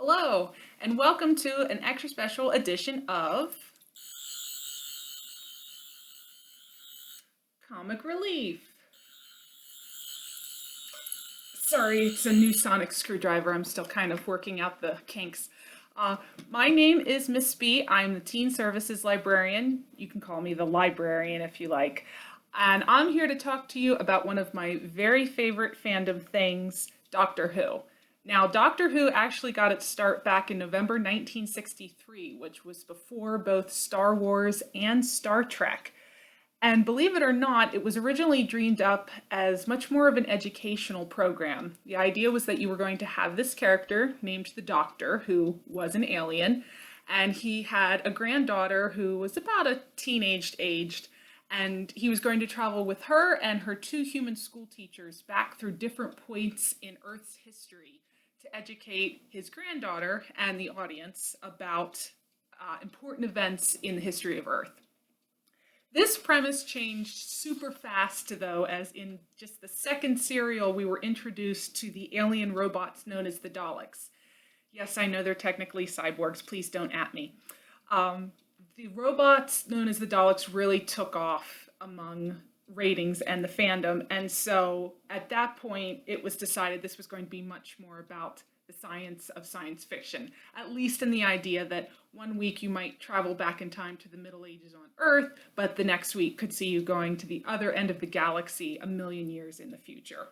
Hello, and welcome to an extra special edition of Comic Relief. Sorry, it's a new sonic screwdriver. I'm still kind of working out the kinks. My name is Miss B. I'm the Teen Services Librarian. You can call me the librarian if you like. And I'm here to talk to you about one of my very favorite fandom things, Doctor Who. Now, Doctor Who actually got its start back in November 1963, which was before both Star Wars and Star Trek. And believe it or not, it was originally dreamed up as much more of an educational program. The idea was that you were going to have this character named the Doctor, who was an alien, and he had a granddaughter who was about a teenage aged, and he was going to travel with her and her two human school teachers back through different points in Earth's history to educate his granddaughter and the audience about important events in the history of Earth. This premise changed super fast, though, as in just the second serial, we were introduced to the alien robots known as the Daleks. Yes, I know they're technically cyborgs. Please don't at me. The robots known as the Daleks really took off among ratings and the fandom, and so at that point, it was decided this was going to be much more about the science of science fiction, at least in the idea that one week you might travel back in time to the Middle Ages on Earth, but the next week could see you going to the other end of the galaxy a million years in the future.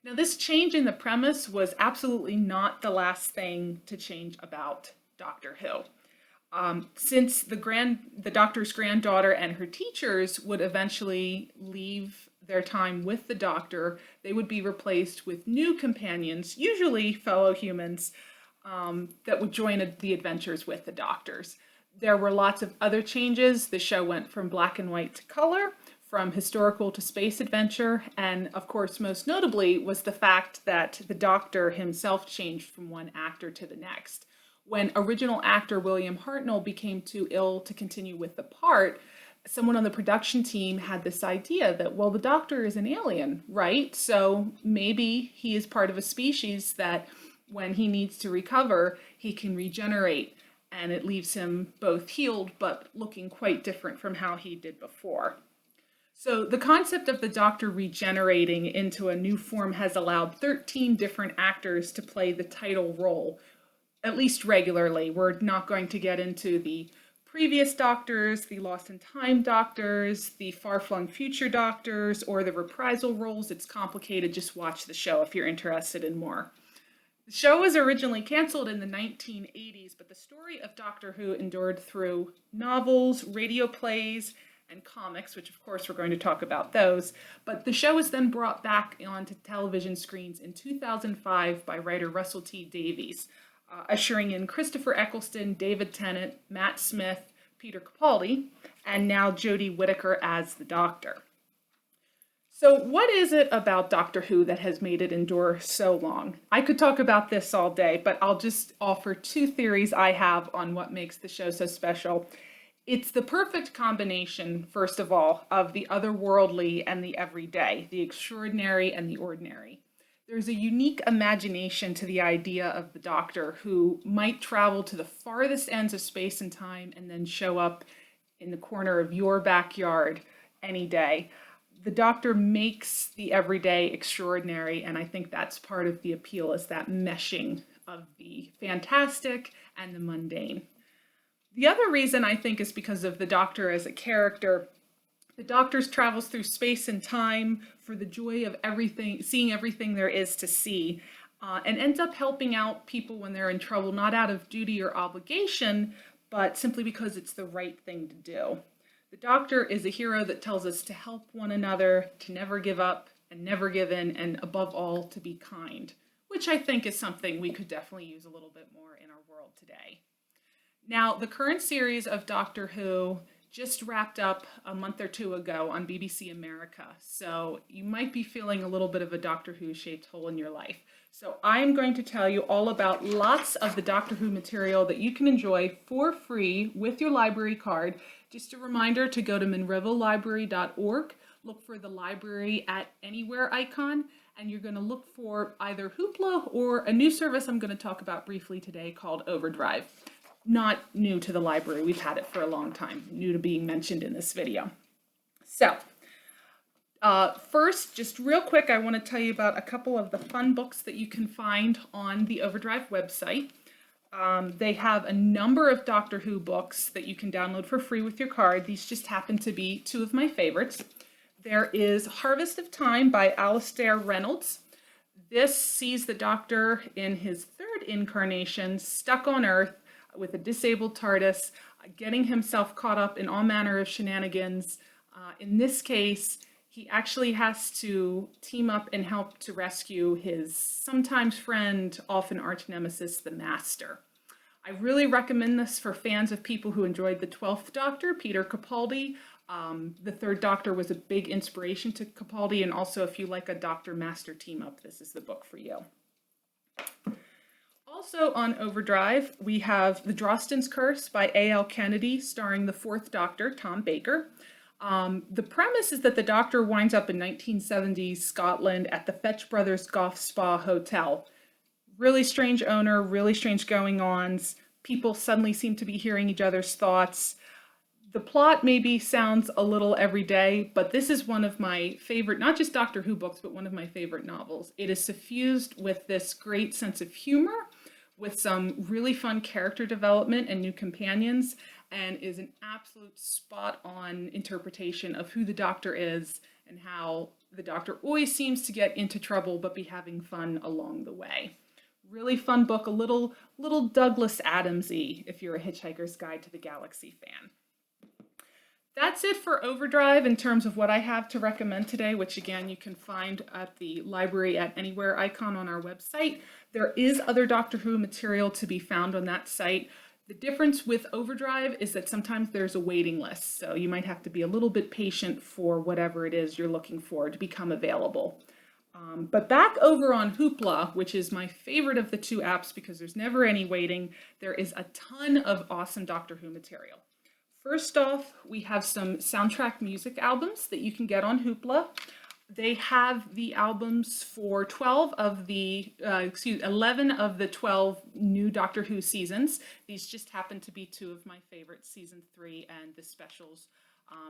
Now, this change in the premise was absolutely not the last thing to change about Doctor Who. Since the Doctor's granddaughter and her teachers would eventually leave their time with the Doctor, they would be replaced with new companions, usually fellow humans, that would join the adventures with the Doctors. There were lots of other changes. The show went from black and white to color, from historical to space adventure, and of course, most notably was the fact that the Doctor himself changed from one actor to the next. When original actor William Hartnell became too ill to continue with the part, someone on the production team had this idea that, well, the Doctor is an alien, right? So maybe he is part of a species that when he needs to recover, he can regenerate, and it leaves him both healed but looking quite different from how he did before. So the concept of the Doctor regenerating into a new form has allowed 13 different actors to play the title role, at least regularly. We're not going to get into the previous Doctors, the Lost in Time Doctors, the far-flung future Doctors, or the reprisal roles. It's complicated. Just watch the show if you're interested in more. The show was originally canceled in the 1980s, but the story of Doctor Who endured through novels, radio plays, and comics, which of course we're going to talk about those. But the show was then brought back onto television screens in 2005 by writer Russell T Davies, ushering in Christopher Eccleston, David Tennant, Matt Smith, Peter Capaldi, and now Jodie Whittaker as the Doctor. So what is it about Doctor Who that has made it endure so long? I could talk about this all day, but I'll just offer two theories I have on what makes the show so special. It's the perfect combination, first of all, of the otherworldly and the everyday, the extraordinary and the ordinary. There's a unique imagination to the idea of the Doctor who might travel to the farthest ends of space and time and then show up in the corner of your backyard any day. The Doctor makes the everyday extraordinary, and I think that's part of the appeal, is that meshing of the fantastic and the mundane. The other reason I think is because of the Doctor as a character. The Doctor travels through space and time for the joy of everything, seeing everything there is to see, and ends up helping out people when they're in trouble, not out of duty or obligation, but simply because it's the right thing to do. The Doctor is a hero that tells us to help one another, to never give up and never give in, and above all, to be kind, which I think is something we could definitely use a little bit more in our world today. Now, the current series of Doctor Who just wrapped up a month or two ago on BBC America, so you might be feeling a little bit of a Doctor Who shaped hole in your life. So I'm going to tell you all about lots of the Doctor Who material that you can enjoy for free with your library card. Just a reminder to go to monroevillelibrary.org, look for the Library at Anywhere icon, and you're going to look for either Hoopla or a new service I'm going to talk about briefly today called Overdrive. Not new to the library, we've had it for a long time, new to being mentioned in this video. So, first, just real quick, I want to tell you about a couple of the fun books that you can find on the Overdrive website. They have a number of Doctor Who books that you can download for free with your card. These just happen to be two of my favorites. There is Harvest of Time by Alastair Reynolds. This sees the Doctor in his third incarnation, stuck on Earth with a disabled TARDIS, getting himself caught up in all manner of shenanigans. In this case, he actually has to team up and help to rescue his sometimes friend, often arch nemesis, the Master. I really recommend this for fans of people who enjoyed the 12th Doctor, Peter Capaldi. The third Doctor was a big inspiration to Capaldi, and also if you like a Doctor-Master team-up, this is the book for you. Also on Overdrive, we have The Drostan's Curse by A.L. Kennedy, starring the fourth Doctor, Tom Baker. The premise is that the Doctor winds up in 1970s Scotland at the Fetch Brothers Golf Spa Hotel. Really strange owner, really strange going-ons. People suddenly seem to be hearing each other's thoughts. The plot maybe sounds a little everyday, but this is one of my favorite, not just Doctor Who books, but one of my favorite novels. It is suffused with this great sense of humor, with some really fun character development and new companions, and is an absolute spot-on interpretation of who the Doctor is and how the Doctor always seems to get into trouble but be having fun along the way. Really fun book, a little Douglas Adams-y if you're a Hitchhiker's Guide to the Galaxy fan. That's it for Overdrive in terms of what I have to recommend today, which again you can find at the Library at Anywhere icon on our website. There is other Doctor Who material to be found on that site. The difference with Overdrive is that sometimes there's a waiting list, so you might have to be a little bit patient for whatever it is you're looking for to become available. But back over on Hoopla, which is my favorite of the two apps because there's never any waiting, there is a ton of awesome Doctor Who material. First off, we have some soundtrack music albums that you can get on Hoopla. They have the albums for 11 of the 12 new Doctor Who seasons. These just happen to be two of my favorites, season 3 and the specials.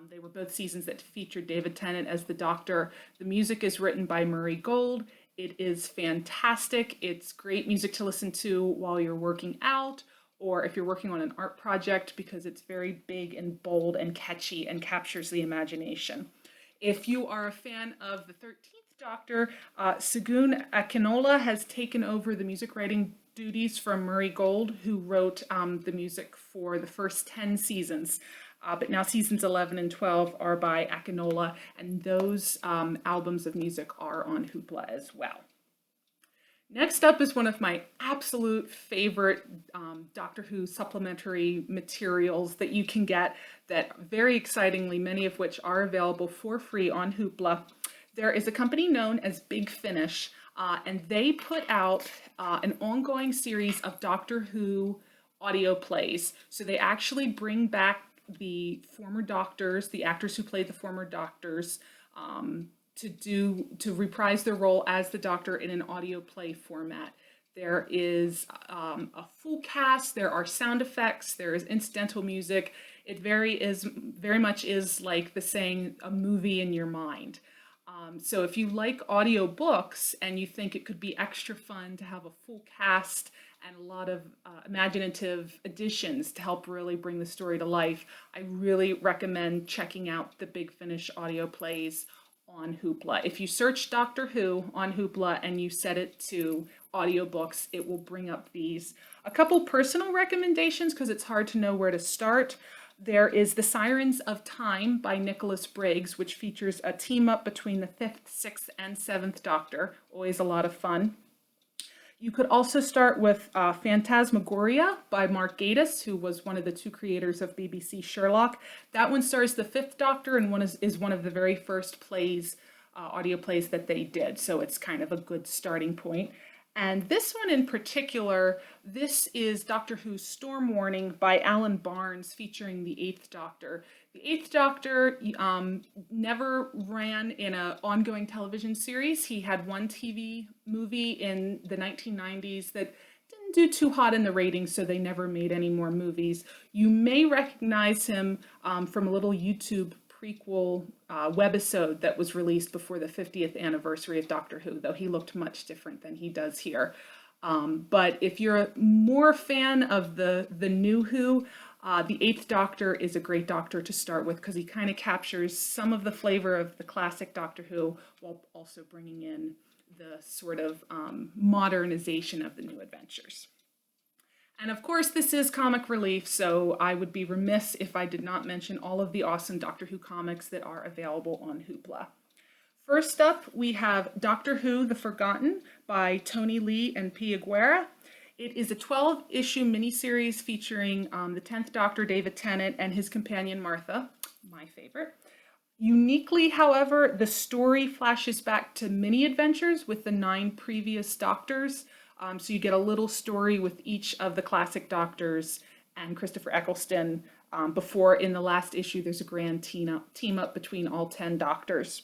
They were both seasons that featured David Tennant as the Doctor. The music is written by Murray Gold. It is fantastic. It's great music to listen to while you're working out, or if you're working on an art project, because it's very big and bold and catchy and captures the imagination. If you are a fan of the 13th Doctor, Segun Akinola has taken over the music writing duties from Murray Gold, who wrote the music for the first 10 seasons. But now seasons 11 and 12 are by Akinola, and those albums of music are on Hoopla as well. Next up is one of my absolute favorite Doctor Who supplementary materials that you can get, that very excitingly, many of which are available for free on Hoopla. There is a company known as Big Finish, and they put out an ongoing series of Doctor Who audio plays. So they actually bring back the former Doctors, the actors who played the former Doctors, to reprise their role as the Doctor in an audio play format. There is a full cast, there are sound effects, there is incidental music. It very much is like the saying, a movie in your mind. So if you like audio books and you think it could be extra fun to have a full cast and a lot of imaginative additions to help really bring the story to life, I really recommend checking out the Big Finish audio plays on Hoopla. If you search Doctor Who on Hoopla and you set it to audiobooks, it will bring up these. A couple personal recommendations, because it's hard to know where to start. There is The Sirens of Time by Nicholas Briggs, which features a team up between the 5th, 6th, and 7th Doctor. Always a lot of fun. You could also start with Phantasmagoria by Mark Gatiss, who was one of the two creators of BBC Sherlock. That one stars the 5th Doctor and is one of the very first plays, audio plays that they did. So it's kind of a good starting point. And this one in particular, this is Doctor Who's Storm Warning by Alan Barnes, featuring the 8th Doctor. The Eighth Doctor never ran in an ongoing television series. He had one TV movie in the 1990s that didn't do too hot in the ratings, so they never made any more movies. You may recognize him from a little YouTube prequel webisode that was released before the 50th anniversary of Doctor Who, though he looked much different than he does here. But if you're a more fan of the new Who, the Eighth Doctor is a great Doctor to start with because he kind of captures some of the flavor of the classic Doctor Who while also bringing in the sort of modernization of the new adventures. And of course, this is Comic Relief, so I would be remiss if I did not mention all of the awesome Doctor Who comics that are available on Hoopla. First up, we have Doctor Who The Forgotten by Tony Lee and P. Aguirre. It is a 12-issue miniseries featuring the 10th Doctor, David Tennant, and his companion Martha, my favorite. Uniquely, however, the story flashes back to mini adventures with the 9 previous Doctors. So you get a little story with each of the classic Doctors and Christopher Eccleston before, in the last issue, there's a grand team up between all 10 Doctors.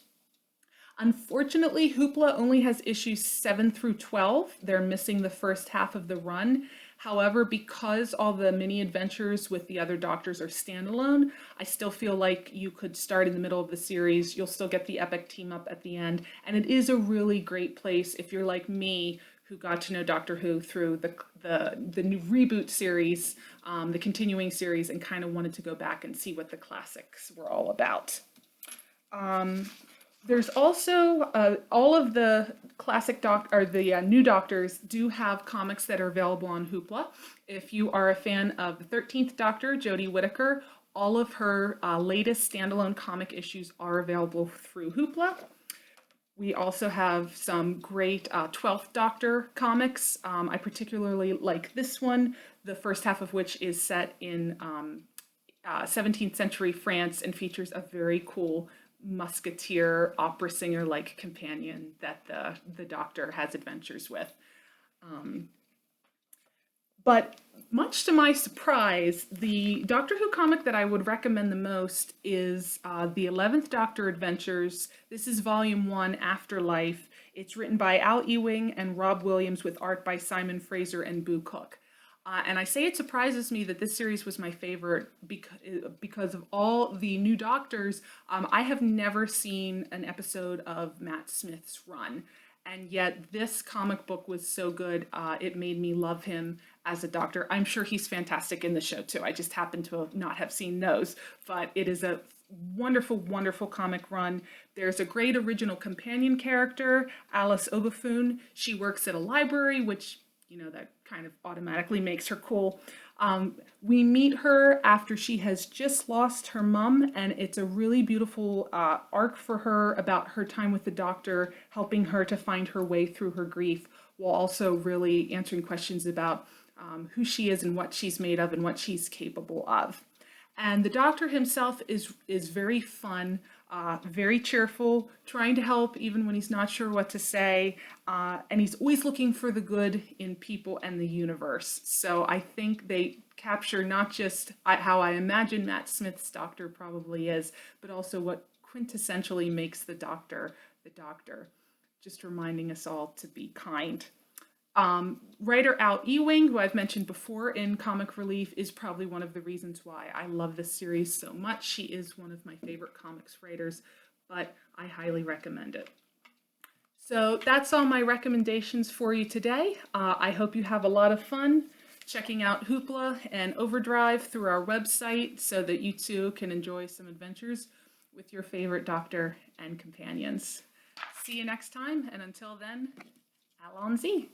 Unfortunately, Hoopla only has issues 7 through 12. They're missing the first half of the run. However, because all the mini adventures with the other Doctors are standalone, I still feel like you could start in the middle of the series. You'll still get the epic team up at the end. And it is a really great place if you're like me, who got to know Doctor Who through the new reboot series, the continuing series, and kind of wanted to go back and see what the classics were all about. There's also all of the classic new Doctors do have comics that are available on Hoopla. If you are a fan of the 13th Doctor, Jodie Whittaker, all of her latest standalone comic issues are available through Hoopla. We also have some great 12th Doctor comics. I particularly like this one, the first half of which is set in 17th century France and features a very cool musketeer opera singer-like companion that the Doctor has adventures with. But much to my surprise, the Doctor Who comic that I would recommend the most is the 11th Doctor Adventures. This is Volume 1, Afterlife. It's written by Al Ewing and Rob Williams with art by Simon Fraser and Boo Cook. And I say it surprises me that this series was my favorite because of all the new Doctors. I have never seen an episode of Matt Smith's run. And yet this comic book was so good, it made me love him as a Doctor. I'm sure he's fantastic in the show too. I just happen to not have seen those. But it is a wonderful, wonderful comic run. There's a great original companion character, Alice Obafoon. She works at a library, which, you know, that kind of automatically makes her cool. We meet her after she has just lost her mom, and it's a really beautiful arc for her about her time with the Doctor, helping her to find her way through her grief, while also really answering questions about who she is and what she's made of and what she's capable of. And the Doctor himself is very fun, very cheerful, trying to help even when he's not sure what to say, and he's always looking for the good in people and the universe. So I think they capture not just how I imagine Matt Smith's Doctor probably is, but also what quintessentially makes the Doctor, just reminding us all to be kind. Writer Al Ewing, who I've mentioned before in Comic Relief, is probably one of the reasons why I love this series so much. She is one of my favorite comics writers, but I highly recommend it. So that's all my recommendations for you today. I hope you have a lot of fun checking out Hoopla and Overdrive through our website so that you too can enjoy some adventures with your favorite Doctor and companions. See you next time, and until then, Allons-y.